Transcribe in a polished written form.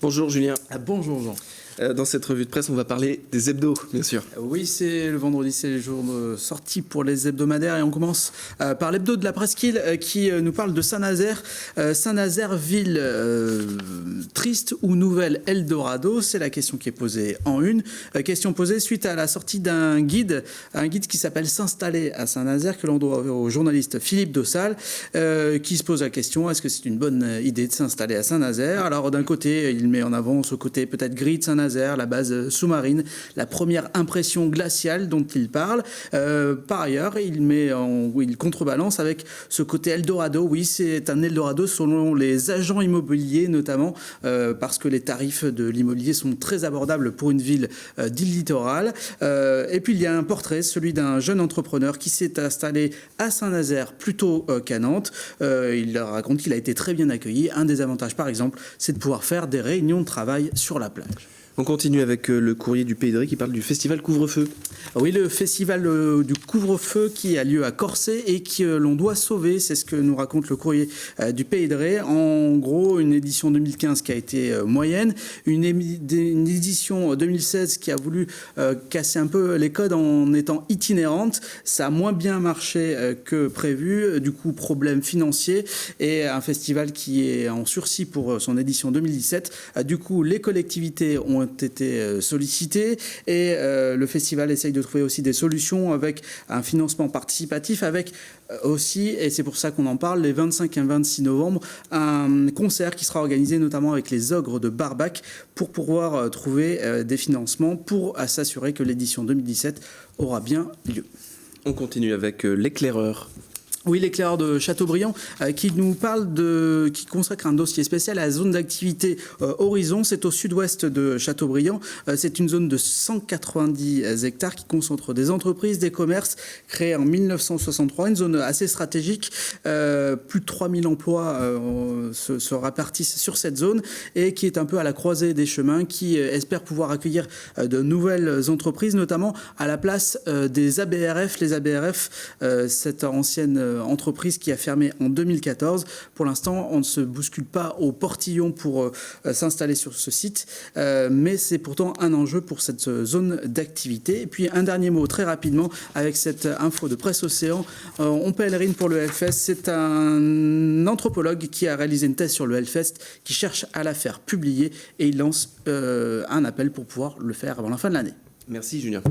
Bonjour Julien. Bonjour Jean. Dans cette revue de presse, on va parler des hebdos, bien sûr. Oui, c'est le vendredi, c'est le jour de sortie pour les hebdomadaires et on commence par l'hebdo de la Presqu'île qui nous parle de Saint-Nazaire. Saint-Nazaire, ville triste ou nouvelle Eldorado, c'est la question qui est posée en une. Question posée suite à la sortie d'un guide qui s'appelle S'installer à Saint-Nazaire, que l'on doit au journaliste Philippe Dossal, qui se pose la question, est-ce que c'est une bonne idée de s'installer à Saint-Nazaire? Alors d'un côté, il met en avant ce côté peut-être gris de Saint-Nazaire, la base sous-marine, la première impression glaciale dont il parle. Par ailleurs, il contrebalance avec ce côté Eldorado. Oui, c'est un Eldorado selon les agents immobiliers notamment, parce que les tarifs de l'immobilier sont très abordables pour une ville d'île littorale. Et puis il y a un portrait, celui d'un jeune entrepreneur qui s'est installé à Saint-Nazaire plutôt qu'à Nantes. Il raconte qu'il a été très bien accueilli. Un des avantages, par exemple, c'est de pouvoir faire des réunions de travail sur la plage. On continue avec le courrier du Pays de Ré qui parle du festival Couvre-feu. Oui, le festival du couvre-feu qui a lieu à Corsé et que l'on doit sauver, c'est ce que nous raconte le courrier du Pays de Ré. En gros, une édition 2015 qui a été moyenne, une édition 2016 qui a voulu casser un peu les codes en étant itinérante. Ça a moins bien marché que prévu, du coup problème financier, et un festival qui est en sursis pour son édition 2017. Du coup, les collectivités ont été sollicités et le festival essaye de trouver aussi des solutions avec un financement participatif, avec aussi, et c'est pour ça qu'on en parle, les 25 et 26 novembre, un concert qui sera organisé notamment avec les Ogres de Barbac pour pouvoir trouver des financements pour s'assurer que l'édition 2017 aura bien lieu. On continue avec l'éclaireur. Oui, l'éclaireur de Châteaubriand qui nous parle qui consacre un dossier spécial à la zone d'activité Horizon. C'est au sud-ouest de Châteaubriand. C'est une zone de 190 hectares qui concentre des entreprises, des commerces créés en 1963. Une zone assez stratégique. Plus de 3000 emplois se répartissent sur cette zone et qui est un peu à la croisée des chemins, qui espère pouvoir accueillir de nouvelles entreprises, notamment à la place des ABRF. Les ABRF, cette ancienne entreprise qui a fermé en 2014. Pour l'instant, on ne se bouscule pas au portillon pour s'installer sur ce site, mais c'est pourtant un enjeu pour cette zone d'activité. Et puis un dernier mot très rapidement avec cette info de Presse Océan. On pèlerine pour le Hellfest. C'est un anthropologue qui a réalisé une thèse sur le Hellfest qui cherche à la faire publier et il lance un appel pour pouvoir le faire avant la fin de l'année. Merci Julien.